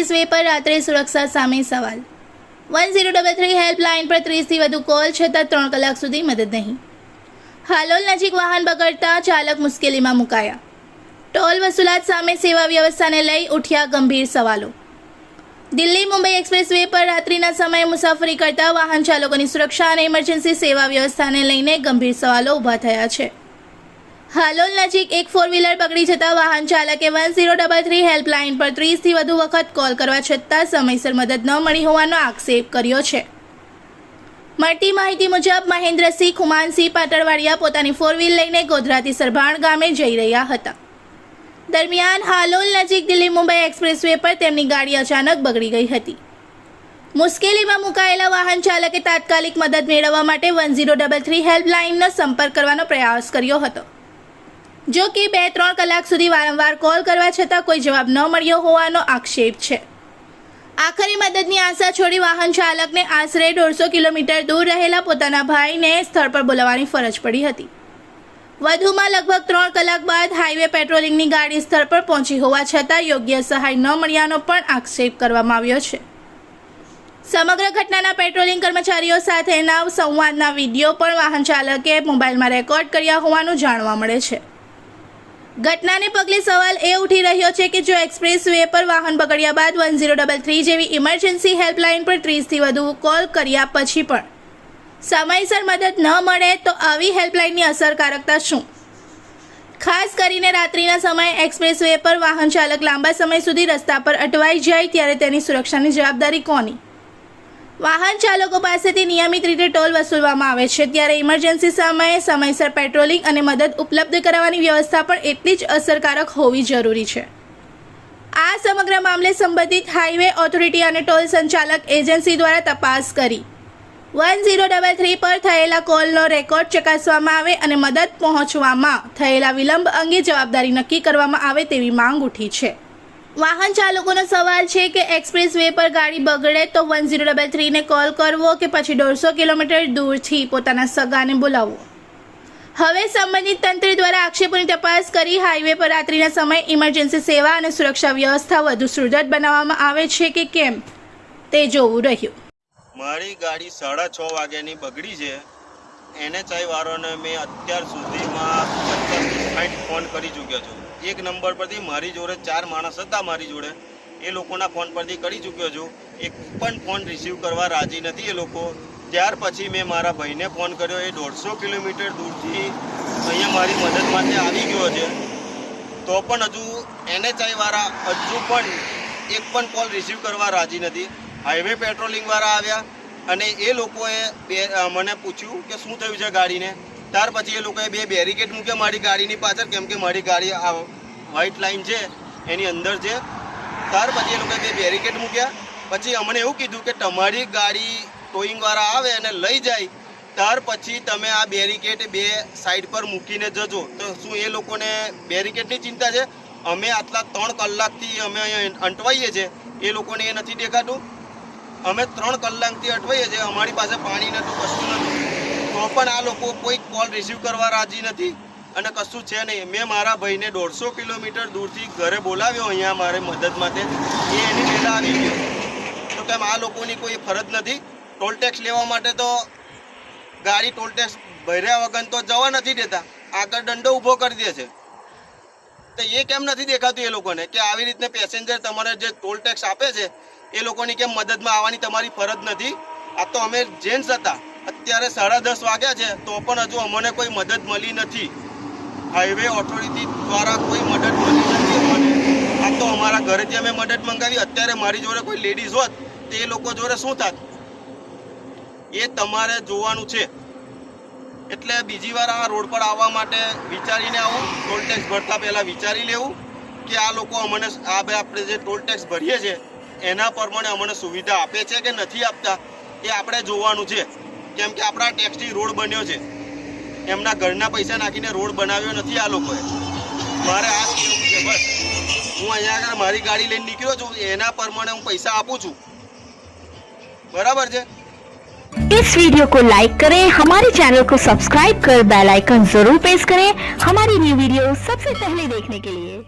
Express way पर रात्रे सुरक्षा सामे सवाल। 1033 હેલ્પલાઇન પર 30થી વધુ કોલ છતાં 3 કલાક સુધી મદદ નહીં। હાલોલ નજીક વાહન બગડતા ચાલક મુશ્કેલીમાં મુકાયા। ટોલ વસૂલાત સામે સેવા વ્યવસ્થાને લઈ ઉઠ્યા ગંભીર સવાલો। દિલ્હી મુંબઈ એક્સપ્રેસ વે પર રાત્રિના સમયે મુસાફરી કરતા વાહન ચાલકોની સુરક્ષા અને ઇમરજન્સી સેવા વ્યવસ્થાને લઈને ગંભીર સવાલો ઊભા થયા છે। હાલોલ નજીક એક 4 વ્હીલર બગડી જતા વાહન ચાલકે 1033 હેલ્પલાઇન પર 30થી વધુ વખત કોલ કરવા છતાં સમયસર મદદ ન મળી હોવાનો આક્ષેપ કર્યો છે। મળતી માહિતી મુજબ મહેન્દ્રસિંહ ખુમાનસિંહ પાટણવાડિયા પોતાની 4 વ્હીલ લઈને ગોધરાથી સરભાણ ગામે જઈ રહ્યા હતા। દરમિયાન હાલોલ નજીક દિલ્હી મુંબઈ એક્સપ્રેસ વે પર તેમની ગાડી અચાનક બગડી ગઈ હતી। મુશ્કેલીમાં મુકાયેલા વાહન ચાલકે તાત્કાલિક મદદ મેળવવા માટે 1033 હેલ્પલાઇનનો સંપર્ક કરવાનો પ્રયાસ કર્યો હતો। જો કે 2-3 કલાક સુધી વારંવાર કોલ કરવા છતાં કોઈ જવાબ ન મળ્યો હોવાનો આક્ષેપ છે। આખરે મદદની આશા છોડી વાહન ચાલકને આશરે 150 કિલોમીટર દૂર રહેલા પોતાના ભાઈને સ્થળ પર બોલાવવાની ફરજ પડી હતી। વધુમાં લગભગ 3 કલાક બાદ હાઈવે પેટ્રોલિંગની ગાડી સ્થળ પર પહોંચી હોવા છતાં યોગ્ય સહાય ન મળ્યાનો પણ આક્ષેપ કરવામાં આવ્યો છે। સમગ્ર ઘટનાના પેટ્રોલિંગ કર્મચારીઓ સાથેના સંવાદના વિડીયો પણ વાહન ચાલકે મોબાઈલમાં રેકોર્ડ કર્યા હોવાનું જાણવા મળે છે। ઘટનાને પગલે સવાલ એ ઉઠી રહ્યો છે કે જો એક્સપ્રેસ વે પર વાહન બગડ્યા બાદ 1033 જેવી ઇમરજન્સી હેલ્પલાઇન પર 30થી વધુ કોલ કર્યા પછી પણ સમયસર મદદ ન મળે તો આવી હેલ્પલાઇનની અસરકારકતા શું? ખાસ કરીને રાત્રિના સમયે એક્સપ્રેસ વે પર વાહન ચાલક લાંબા સમય સુધી રસ્તા પર અટવાઈ જાય ત્યારે તેની સુરક્ષાની જવાબદારી કોની? વાહન ચાલકો પાસેથી નિયમિત રીતે ટોલ વસૂલવામાં આવે છે ત્યારે ઇમરજન્સી સમયે સમયસર પેટ્રોલિંગ અને મદદ ઉપલબ્ધ કરાવવાની વ્યવસ્થા પણ એટલી જ અસરકારક હોવી જરૂરી છે। આ સમગ્ર મામલે સંબંધિત હાઈવે ઓથોરિટી અને ટોલ સંચાલક એજન્સી દ્વારા તપાસ કરી 1033 પર થયેલા કોલનો રેકોર્ડ ચકાસવામાં આવે અને મદદ પહોંચવામાં થયેલા વિલંબ અંગે જવાબદારી નક્કી કરવામાં આવે તેવી માંગ ઉઠી છે। વાહન ચાલકોનો સવાલ છે કે એક્સપ્રેસ વે પર ગાડી બગડે તો 1033 ને કોલ કરવો કે પછી 150 કિલોમીટર દૂરથી પોતાના સગાને બોલાવવો? હવે સંબંધિત તંત્ર દ્વારા આક્ષેપોની તપાસ કરી હાઈવે પર રાત્રિના સમયે ઇમરજન્સી સેવા અને સુરક્ષા વ્યવસ્થા વધુ સુદૃઢ બનાવવામાં આવે છે કે કેમ તે જોવું રહ્યું। મારી ગાડી 6:30 વાગ્યાની બગડી છે। NHI વાળાને મેં અત્યાર સુધીમાં 50-60 ફોન કરી ચૂક્યો છું। એક નંબર પરથી મારી જોડે 4 માણસ હતા મારી જોડે, એ લોકોના ફોન પરથી કરી ચૂક્યો છું। એક પણ ફોન રિસીવ કરવા રાજી નથી એ લોકો। ત્યાર પછી મેં મારા ભાઈને ફોન કર્યો, એ 150 કિલોમીટર દૂરથી અહીંયા મારી મદદ માટે આવી ગયો છે, તો પણ હજુ NHI વાળા હજુ પણ એક પણ કોલ રિસીવ કરવા રાજી નથી। હાઈવે પેટ્રોલિંગ વાળા આવ્યા અને એ લોકોએ મને પૂછ્યું કે શું થયું છે ગાડીને। ત્યાર પછી એ લોકોએ 2 બેરિકેડ મૂક્યા મારી ગાડીની પાછળ, કેમ કે મારી ગાડી આ વ્હાઇટ લાઇન છે એની અંદર છે। ત્યાર પછી એ લોકોએ 2 બેરિકેડ મૂક્યા। પછી અમને એવું કીધું કે તમારી ગાડી ટોઈંગવાળા આવે અને લઈ જાય ત્યાર પછી તમે આ બેરિકેડ 2 સાઈડ પર મૂકીને જજો। તો શું એ લોકોને બેરિકેડની ચિંતા છે? અમે આટલા 3 કલાકથી અમે અહીંયા અંટવાઈએ છીએ, એ લોકોને એ નથી દેખાતું। અમે 3 કલાકથી અટવાઈએ છીએ, અમારી પાસે પાણી નહોતું, કશું નહોતું, તો પણ આ લોકો કોઈ કોલ રિસીવ કરવા રાજી નથી અને કશું છે નહીં। મેં મારા ભાઈને 150 કિલોમીટર દૂરથી ઘરે બોલાવ્યો અહીંયા મારે મદદ માટે, એ એની પહેલાં આવી ગયો। તો કેમ આ લોકોની કોઈ ફરજ નથી? ટોલ ટેક્સ લેવા માટે તો ગાડી ટોલ ટેક્સ ભર્યા વગર તો જવા નથી દેતા, આગળ દંડો ઊભો કરી દે છે। તો એ કેમ નથી દેખાતું એ લોકોને કે આવી રીતને પેસેન્જર તમારે જે ટોલ ટેક્સ આપે છે એ લોકોની કેમ મદદમાં આવવાની તમારી ફરજ નથી? આ તો અમે જેન્ટ્સ હતા, અત્યારે 10:30 વાગ્યા છે તો પણ હજુ અમને કોઈ મદદ મળી નથી। હાઈવે ઓથોરિટી દ્વારા કોઈ મદદ મળી નથી અમને। આ તો અમારા ઘરેથી અમે મદદ મંગાવી, અત્યારે મારી જોડે કોઈ લેડીઝ હોત તો એ લોકો જોડે શું થાત એ તમારે જોવાનું છે। એટલે બીજી વાર આ રોડ પર આવવા માટે વિચારીને આવું, ટોલ ટેક્સ ભરતા પહેલાં વિચારી લેવું કે આ લોકો અમને આપણે જે ટોલ ટેક્સ ભરીએ છીએ એના પ્રમાણે અમને સુવિધા આપે છે કે નથી આપતા એ આપણે જોવાનું છે। કેમ કે આપણા ટેક્સથી રોડ બન્યો છે, એમના ઘરના પૈસા નાખીને રોડ બનાવ્યો નથી આ લોકોએ। મારે આ કહેવું છે બસ। હું અહીંયા આગળ મારી ગાડી લઈને નીકળ્યો છું, એના પ્રમાણે હું પૈસા આપું છું, બરાબર છે? इस वीडियो को लाइक करें, हमारे चैनल को सब्सक्राइब कर बेल आइकन जरूर प्रेस करें हमारी न्यू वीडियो सबसे पहले देखने के लिए।